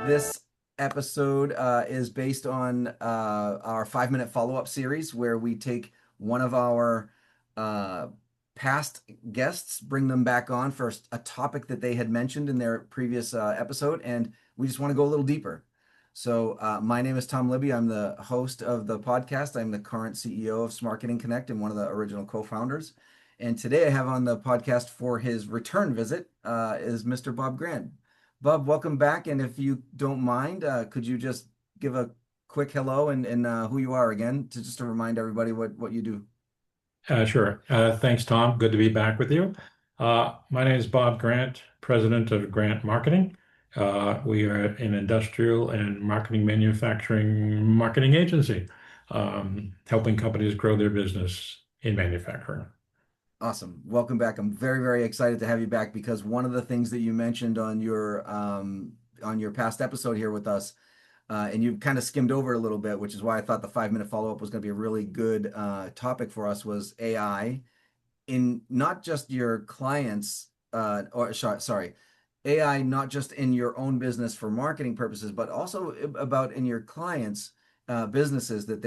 This episode is based on our 5 minute follow-up series where we take one of our uh, past guests, bring them back on for a topic that they had mentioned in their previous episode, and we just want to go a little deeper. So, my name is Tom Libby. I'm the host of the podcast. I'm the current CEO of Smarketing Connect and one of the original co-founders. And today I have on the podcast for his return visit is Mr. Bob Grant. Bob, welcome back. And if you don't mind, could you just give a quick hello and who you are again, to just to remind everybody what you do? Sure. Thanks, Tom. Good to be back with you. My name is Bob Grant, president of Grant Marketing. We are an industrial and marketing manufacturing marketing agency, helping companies grow their business in manufacturing. Awesome. Welcome back. I'm very, very excited to have you back because one of the things that you mentioned on your past episode here with us, and you kind of skimmed over it a little bit, which is why I thought the 5 minute follow-up was going to be a really good topic for us, was AI in not just your clients, sorry, AI not just in your own business for marketing purposes, but also about in your clients' businesses that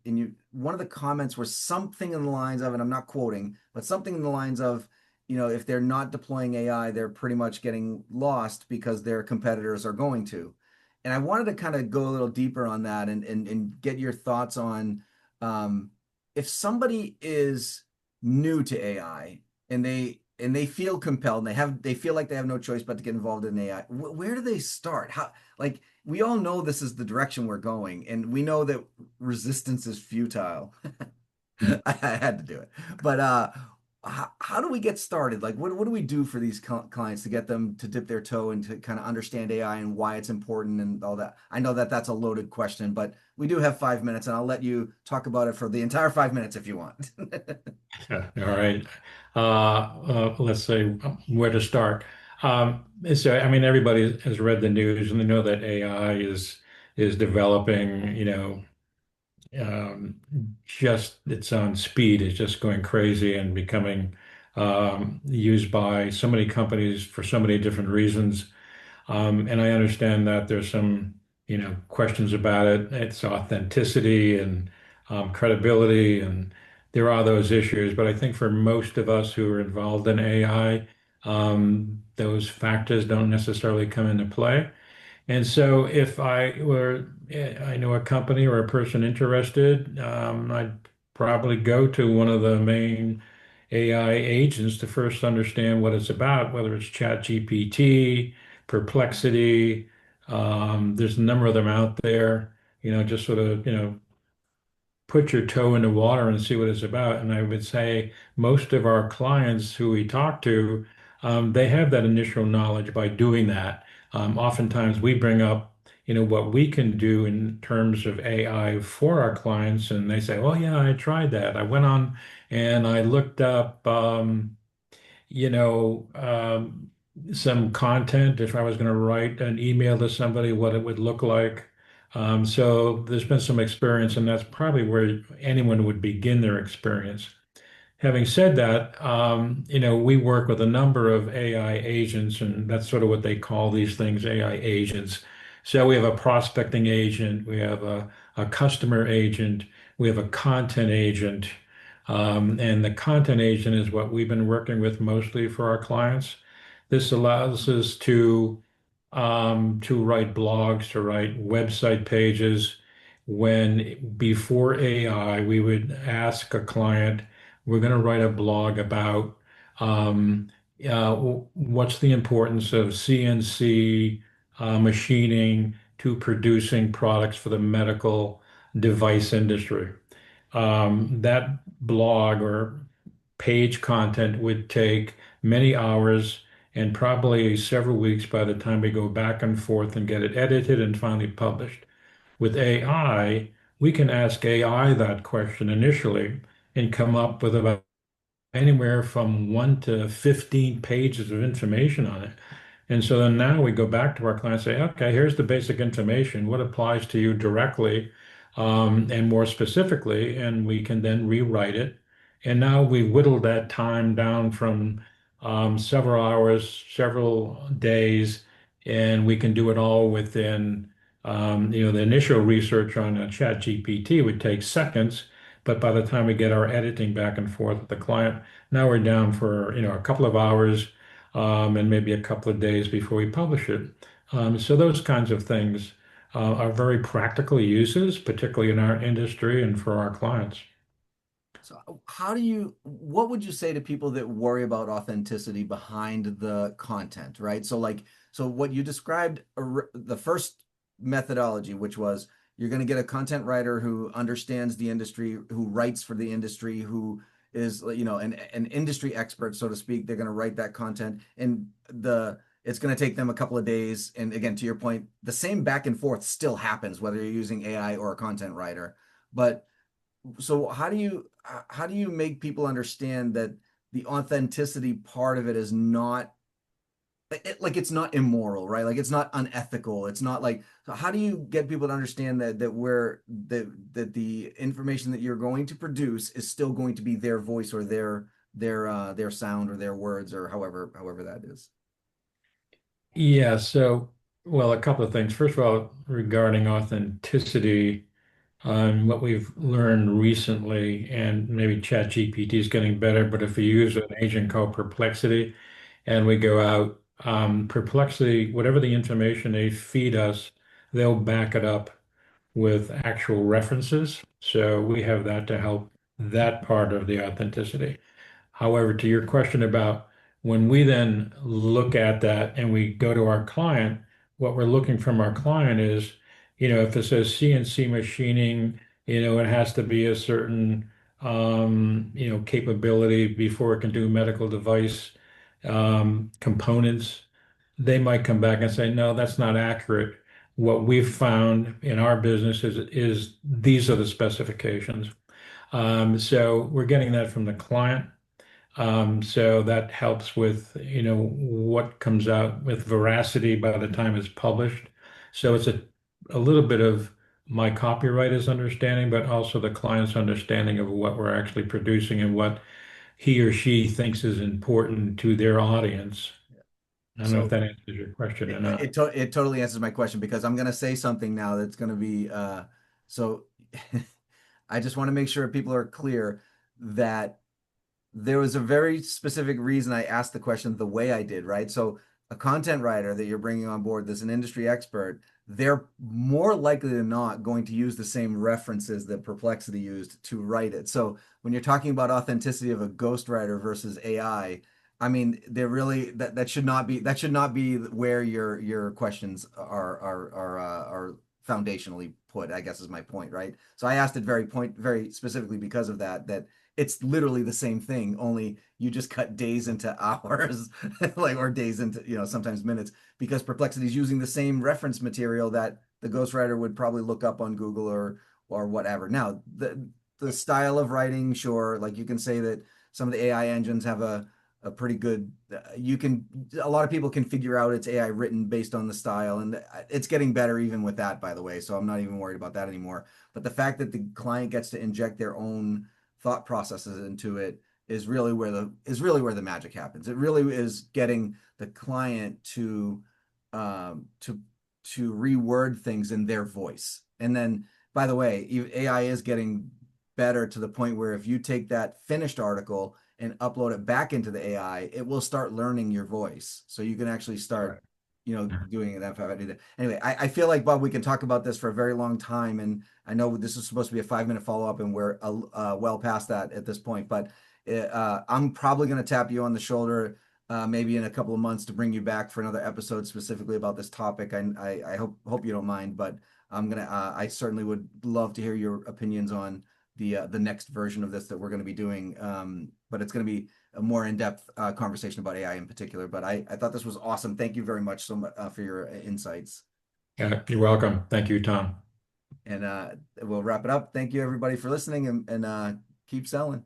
in you. One of the comments was something in the lines of, and I'm not quoting, but something in the lines of, if they're not deploying AI, they're pretty much getting lost because their competitors are going to. And I wanted to kind of go a little deeper on that and get your thoughts on if somebody is new to AI and they feel compelled and they feel like they have no choice but to get involved in AI. Where do they start? How, like, we all know this is the direction we're going, and we know that resistance is futile. I had to do it. But how do we get started? Like, what do we do for these clients to get them to dip their toe and to kind of understand AI and why it's important and all that? I know that that's a loaded question, but we do have 5 minutes, and I'll let you talk about it for the entire 5 minutes if you want. All right. Let's say where to start. So, I mean, everybody has read the news and they know that AI is developing, um, just its own speed is just going crazy and becoming used by so many companies for so many different reasons. And I understand that there's some, questions about it, its authenticity and credibility, and there are those issues. But I think for most of us who are involved in AI, those factors don't necessarily come into play. And so if I know a company or a person interested, I'd probably go to one of the main AI agents to first understand what it's about, whether it's ChatGPT, Perplexity. There's a number of them out there, just sort of, put your toe in the water and see what it's about. And I would say most of our clients who we talk to, they have that initial knowledge by doing that. Oftentimes we bring up, what we can do in terms of AI for our clients, and they say, "Oh yeah, I tried that. I went on and I looked up, you know, um, some content if I was going to write an email to somebody, what it would look like." So there's been some experience, and that's probably where anyone would begin their experience. Having said that, we work with a number of AI agents, and that's sort of what they call these things, AI agents. So we have a prospecting agent, we have a customer agent, we have a content agent, and the content agent is what we've been working with mostly for our clients. This allows us to write blogs, to write website pages. When before AI, we would ask a client, we're going to write a blog about what's the importance of CNC machining to producing products for the medical device industry. That blog or page content would take many hours and probably several weeks by the time we go back and forth and get it edited and finally published. With AI, we can ask AI that question initially and come up with about anywhere from 1 to 15 pages of information on it. And so then now we go back to our client and say, okay, here's the basic information, what applies to you directly, and more specifically, and we can then rewrite it. And now we whittled that time down from several hours, several days, and we can do it all within, the initial research on ChatGPT would take seconds, but by the time we get our editing back and forth with the client, now we're down for, a couple of hours, and maybe a couple of days before we publish it. So those kinds of things are very practical uses, particularly in our industry and for our clients. So what would you say to people that worry about authenticity behind the content, right? So what you described, the first methodology, which was you're going to get a content writer who understands the industry, who writes for the industry, who is, an industry expert, so to speak. They're going to write that content, and it's going to take them a couple of days. And again, to your point, the same back and forth still happens, whether you're using AI or a content writer. But so how do you make people understand that the authenticity part of it is not it's not immoral, right? Like it's not unethical. It's not like, so how do you get people to understand that the information that you're going to produce is still going to be their voice or their sound or their words or however that is. Yeah, so, well, a couple of things. First of all, regarding authenticity, what we've learned recently, and maybe ChatGPT is getting better, but if we use an agent called Perplexity and we go out, Perplexity, whatever the information they feed us, they'll back it up with actual references. So we have that to help that part of the authenticity. However, to your question about when we then look at that and we go to our client, what we're looking from our client is, if it says CNC machining, it has to be a certain, capability before it can do medical device components. They might come back and say, no, that's not accurate. What we've found in our business is these are the specifications. So we're getting that from the client. So that helps with, what comes out with veracity by the time it's published. So it's a little bit of my copywriter's understanding, but also the client's understanding of what we're actually producing and what he or she thinks is important to their audience. I don't know if So that answers your question or not. it totally answers my question because I'm going to say something now that's going to be so I just want to make sure people are clear that there was a very specific reason I asked the question the way I did, right? So a content writer that you're bringing on board that's an industry expert, they're more likely than not going to use the same references that Perplexity used to write it. So when you're talking about authenticity of a ghostwriter versus I mean, they're really that should not be where your questions are foundationally put, I guess is my point, right? So I asked it very specifically because of that it's literally the same thing, only you just cut days into hours, like or days into, sometimes minutes, because Perplexity is using the same reference material that the ghostwriter would probably look up on Google or whatever. Now, the style of writing, sure, like you can say that some of the AI engines have a pretty good a lot of people can figure out it's AI written based on the style, and it's getting better even with that, by the way, so I'm not even worried about that anymore. But the fact that the client gets to inject their own thought processes into it is really where the magic happens. It really is getting the client to reword things in their voice. And then, by the way, AI is getting better to the point where if you take that finished article and upload it back into the AI, it will start learning your voice. So you can actually start, doing that. Anyway, I feel like, Bob, we can talk about this for a very long time. And I know this is supposed to be a 5-minute follow-up and we're well past that at this point, but I'm probably going to tap you on the shoulder maybe in a couple of months to bring you back for another episode specifically about this topic. I hope you don't mind, but I certainly would love to hear your opinions on the next version of this that we're going to be doing. But it's going to be a more in-depth conversation about AI in particular. But I thought this was awesome. Thank you very much so much for your insights. You're welcome. Thank you, Tom. And we'll wrap it up. Thank you everybody for listening and keep selling.